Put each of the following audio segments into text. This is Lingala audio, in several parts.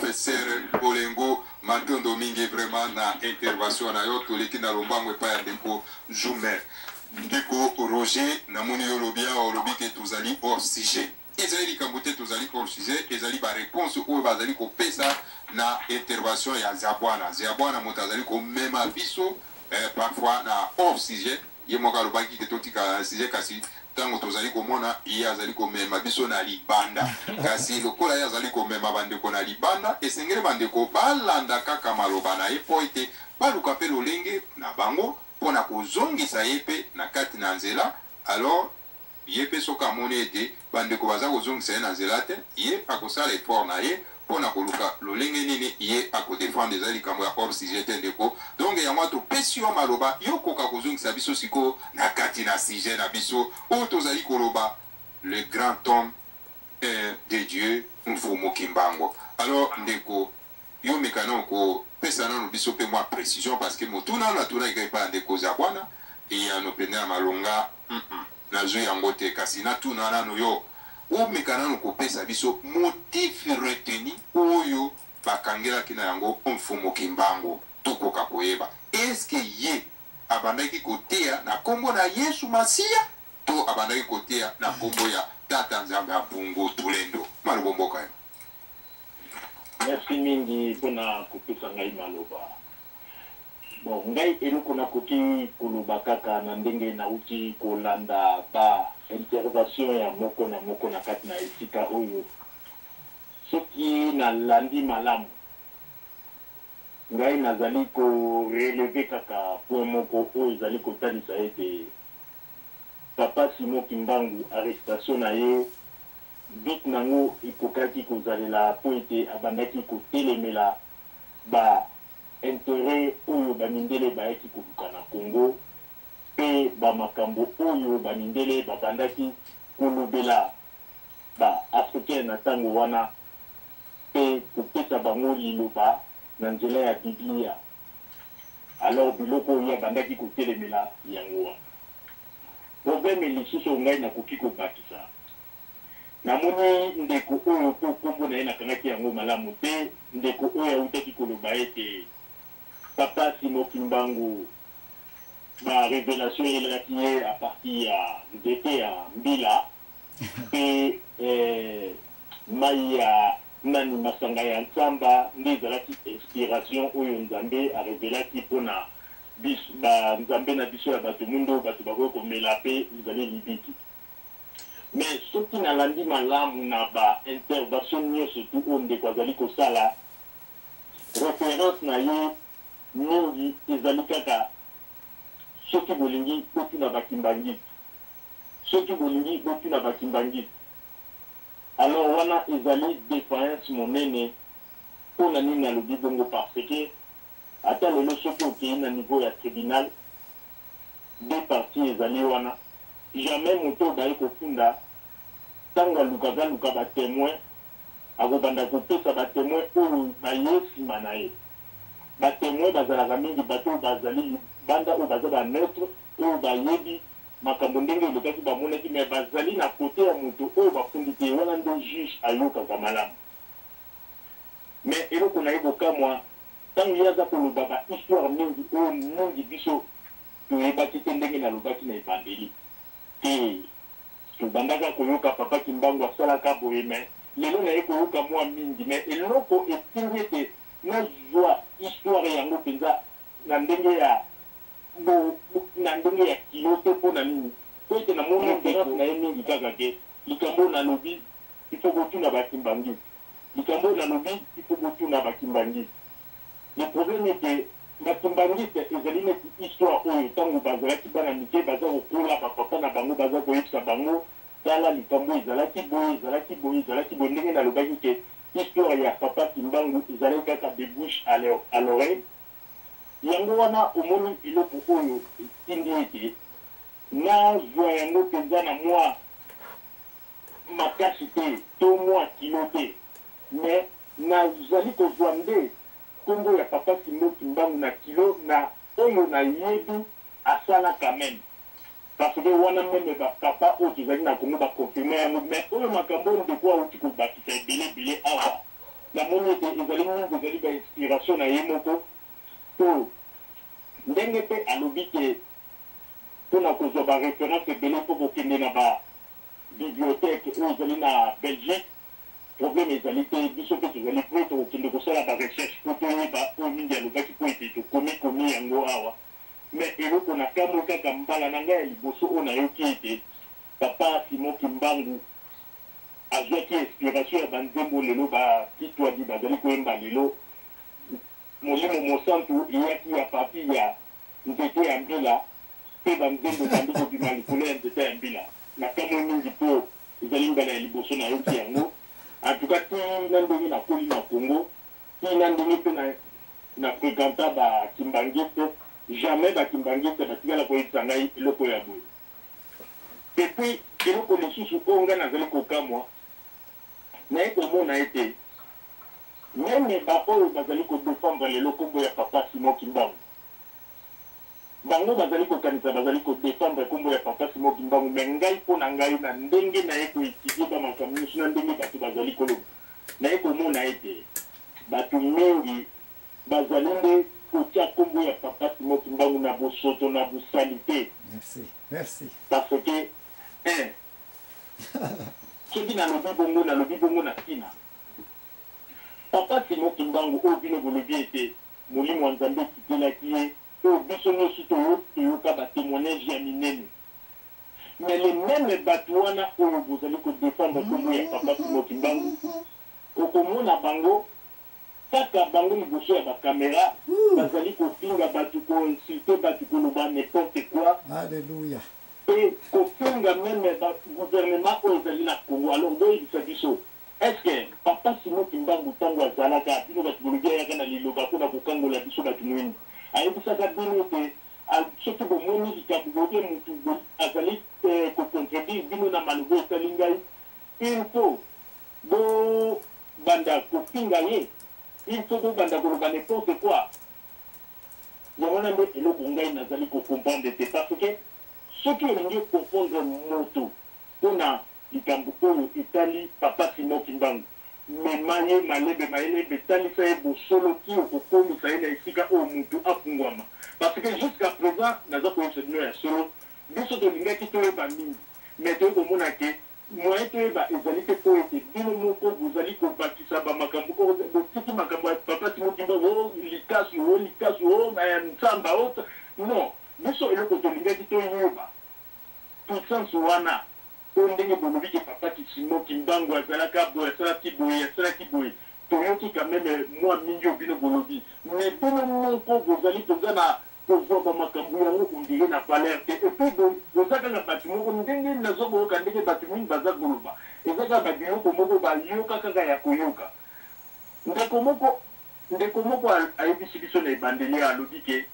professeur Bolengo Matondo mingi vraiment na intervention na yo toleki na lombango pa ya ndeko Jumer ndeko Roger na moni yo lobia olobi ke tozali hors sujet ezali likambote tozali hors sujet ezali ba réponse oyo bazali kopesa na intervention ya Zabwana moto azali komema biso parfois na hors sujet ye moka lobaki ke totika sujet kasi tango tozali komona iye azali komema biso na libanda kasi lokola ye azali komema bandeko na libanda esengeli bandeko balanda kaka maloba na ye po ete baluka mpe lolenge na bango mpona kozongisa ye mpe na kati na nzela alors ye mpe soki amoni ete bandeko baza kozongisa ye na nzela te ye akosala effort na ye mpona koluka lolenge nini ye akodefendre eza likambo ya hors sujet te ndeko donc yango topesi yo maloba yokoka kozongisa biso sikoyo na kati na sujet na biso oyo tozali koloba le grand homme de Dieu Mfumu Kimbangu. Alors ndeko yo mekana kopesa nano biso mpe mwa précision parce que motuna na tuna ekai pa ndeko Zabwana ya nopende na malonga nazwi yango te kasi na tuna nano yo o mekana kopesa biso motif retenu oyo bakangelaki na yango Mfumu Kimbangu tokoka koyeba est-ce que ye abandaki kotea na kombo na Yesu Masia to abandaki kotea na kombo ya Tata Nzambe Apungu Tulendo malobomboka yo. Merci mingi pona kopesa ngai maloba. Bon, ngai eloko na koki koloba kaka na ndenge na uti kolanda ba intervention ya moko na kati na esika oyo. Soki na landi malamu. Ngai nazali ko relever kaka point moko oyo ezali kotalisa ete Papa Simon Kimbangu arrestation na ye bit nango ikokaki kozalela po ete abandaki kotelemela ba intérêt oyo bamindele bayaki koluka na Congo pe ba makambo oyo bamindele babandaki kolobela ba africain na tango wana pe kopesa bango liloba na nzela ya Biblia. Alors biloko oyo abandaki kotelemela yango wana problème lisusu ngai nakoki kobakisa namoni ndeko oyo po kombo na ye nakangaki yango malamu te ndeko oyo autaki koloba ete Papa Simon Kimbangu ba révélation elaki ye a partir ya nzete ya mbila pe mai ya nani masanga ya nzamba nde ezalaki inspiration oyo Nzambe arevelaki mpona Nzambe na biso ya bato mundo bato bakoki komela pe ezali libiki. Mais soki nalandi malamu na ba intervention nyonso tu oyo ndeko azali kosala référence na ye mingi ezali kaka soki bolingi botuna bakimbangisi soki bolingi botuna bakimbangisi. Alors wana ezali défaillance monene mpona nini nalobi bongo parce que ata lelo soki okei na niveau ya tribunal deux parties ezali wana jamais moto baye kofunda ntango alukaka luka batémoin akobanda kopesa batémoin oyo baye nsima na ye. Batémoin bazalaka mingi bato oyo bazali banda oyo baza baneutre oyo bayebi makambo ndenge elokaki bamonaki me bazali na kote ya moto oyo bafundi te wana nde juge ayokaka malamu. Mais eloko na ye bokamwa ntango ye aza koloba ba histoire mingi oyo mingi biso toyebaki te ndenge nalobaki na ebandeli te tobandaka koyoka Papa Kimbangu asalaka boye me lelo na ye koyoka mwa mingi me eloko etingi ete nazwa histoire yango mpenza na ndenge ya kilo te mpo na nini po ete namoni référence na ye mingi kaka ke likambo nalobi ifo kotuna bakimbangisi likambo nalobi ifo kotuna bakimbangisi. Le problème est que bakimbangisi ezali neti histoire oyo ntango bazalaki bana mike baza kokola bapapa na bango baza koyebisa bango tala likambo ezalaki boye ndenge nalobaki ke histoire ya Papa Kimbangu ezalaki kaka de bouche à l'oreille. Yango wana omoni eloko oyo etindi ete nazwa yango mpenza na mwa makasi te to mwa kilo te mais nazali kozwa nde kombo ya Papa Simon Kimbangu na kilo na oyo na yebi asala quand même parce que wana même papa oyo tozali na Congo bakonfirme yango mais oyo makambo oyo ndeko auti kobakisa ebele awa la moni ete ezali mingi ezali bainspiration na ye moko to ndenge mpe alobi ke mpona kozwa baréférence ebele mpo kokende na babibliothèque oyo ezali na Belgique. Problème ezali te biso mpe tozali po tokokende kosala barecherche mpo toyeba oyo mingi alobaki mpo ete tokomi yango awa. Mais eloko na kamwe kaka mbala na ngai ya liboso oyo nayoki ete papa Simon Kimbangu azwaki inspiration ya banzembo lelo bakitwadi bazali koyemba lelo molimo mosantu eyaki ya papi ya nzete ya mbila mpe banzembo bandi kobima likolo ya nzete ya mbila na kamwe mingi mpo ezali mbala ya liboso nayoki yango. En tout cas, tina ndenge nakoli na Congo, tina ndenge mpe na fréquenta bakimbangiste, jamais bakimbangiste batikala koyebisa ngai eloko ya boye. Et puis eloko lisusu oyo ngai nazali kokamwa naye komona ete meme baoyo bazali kodefendre lelo kombo ya papa Simon Kimbangu, bango bazali kokanisa bazali kodefendre kombo ya papa Simon Kimbangu, me ngai mpo na ngai na ndenge naye koétudie bamakambo nyonso na ndenge bato bazali koloba naye komona ete bato mingi bazali nde kotia kombo ya papa Simon Kimbangu na bosoto na bosali te. Merci. Parce que soki nalobi bongo na ntina papa Simon Kimbangu oyo bino bolobi ete molimo wa Nzambe ekitelaki ye oyo biso nyonso toyoka batémoignage ya minene. Mais les mêmes bato wana oyo bozali kodefendre kombo ya papa Simon Kimbangu okomona bango kaka bango liboso ya bakamera bazali kofinga bato koinsulte bato koloba n'importe quoi. Alléluia. Et kofinga même gouvernement oyo ezali na Congo. Alors boyebisa biso est-ce que papa Simon Kimbangu ntango azalaka bino bato bolobi ayaka na liloba mpona kokangola biso bato mwindu ayebisaka bino te soki bomoni likambo boye motu azali kocontredire bino na maloba etali ngai il faut bobanda kofinga ye, il faut bobanda koloba n'importe quoi. yango na nde eloko ngai nazali kocomprendre te parce que soki olingi confondre moto mpona likambo oyo etali papa Simon Kimbangu mema ye malebe mayelebe etalisa ye bosolo ki okokomisa ye na esika oyo motu afungwama. Parce que jusqu'à présent naza koyebisa bino ya solo biso tolingaki toyeba mingi mais toyei komona ke moyen toyeba ezali te po ete bino moko bozali kobakisa bamakambo botiki makambo ya papa Simon Kimbangu likasu nsamba ota non biso eloko tolingaki toyeba puissance wana oyo ndenge bolobi ke papa Simon Kimbangu azalaka boye asalaki boye toyoki quand même mwa mingi obino bolobi mais bino moko bozali toza na kozwa bamakambo yango ondire na valeur te epuis boza kaka bato moko ndenge nazoboyoka ndenge bato mingi baza koloba eza kaka babiloko moko bayoka kaka ya koyoka. ndeko moko ayebisi biso na ebandeli alobi ke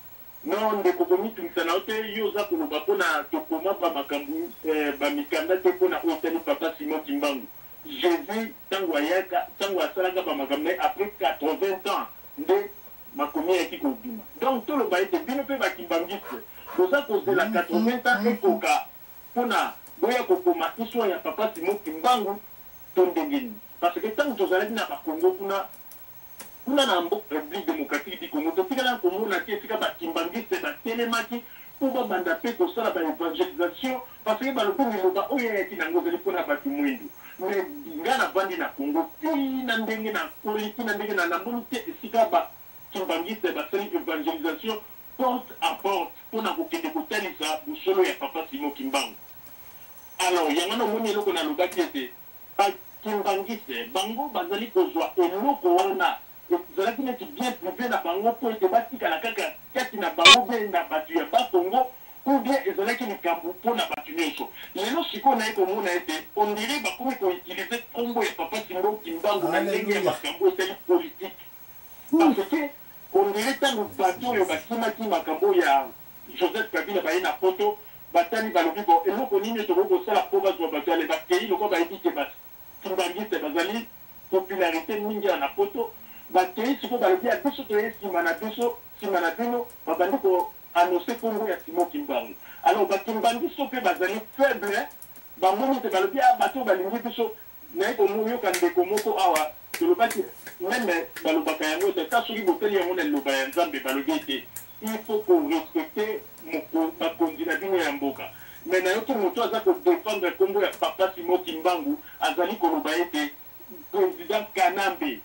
non ndeko komitungisa na yo te yo oza koloba mpona tokoma bamakambo bamikanda te mpona oyo etali papa Simon Kimbangu. Jésus ntango asalaka bamakambo naye après 80 ans nde makomi ayaki kobima. Donc toloba ete bino mpe bakimbangiste toza kozela 80 ans ekoka mpona boya kokoma histoire ya papa Simon Kimbangu to ndenge nini. Parce que ntango tozalaki na bakongo kuna na République démocratique du Congo totikala komona te esika bakimbangiste batelemaki mpo babanda mpe kosala baévangélisation parce que balobi liloba oyo ayaki nango ezali mpona bato mwindu. Mais nga na bandi na Congo tina ndenge na koli tina ndenge na namoni te esika bakimbangiste basali évangélisation porte à porte mpona kokende kotalisa bosolo ya papa Simon Kimbangu. Alors yango namoni eloko nalobaki ete bakimbangiste bango bazali kozwa eloko wana ezalaki neti bien privé na bango mpo ete batikala kaka kati na bango mpe na bato ya bakongo ou bien ezalaki likambo mpo na bato nyonso. Lelo sikoyo naye komona ete ondire bakomi koutilize kombo ya papa Simon Kimbangu na ndenge ya makambo etali politique. Parce que ondire ntango bato oyo bakimaki makambo ya Joseph Kabila baye na poto batali balobi bo eloko nini tokoki kosala mpo bazwa bato yale bakei loko bayebi ke bakimbangiste bazali popularité mingi ya na poto bakei sikoyo balobi ya biso toye nsima na bino babandi koannonce kombo ya Simon Kimbangu. Alors bakimbangiso mpe bazali faible bamoni ete balobi bato balingi biso naye komoyoka ndeko moko awa tolobaki même balobaka yango te ta soki boteli yango na liloba ya nzambe balobi ete il faut korespecte bakonzi na bino ya mboka mais nayoki moto aza kodefendre nkombo ya papa Simon Kimbangu azali koloba ete président Kanambe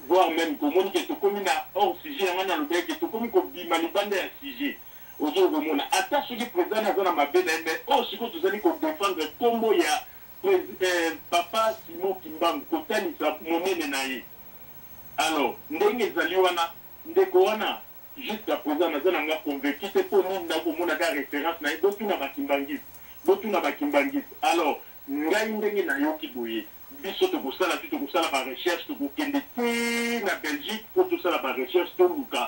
voire même komoni ke tokomi na hors sujet yango naloba eke tokomi kobima libanda ya sujet ozokomona ata soki président aza na mabe na ye mais oyo sikoyo tozali kodefendre nkombo ya papa Simon Kimbangu kotalisa monene na ye alors ndenge ezali wana ndeko wana jusqu'à présent naza nanga convaincu te mpo nini nakomonaka référence na ye botuna bakimbangisi alors ngai ndenge nayoki boye biso tokosala ti tokosala barecherche tokokende te na Belgique mpo tosala barecherche toluka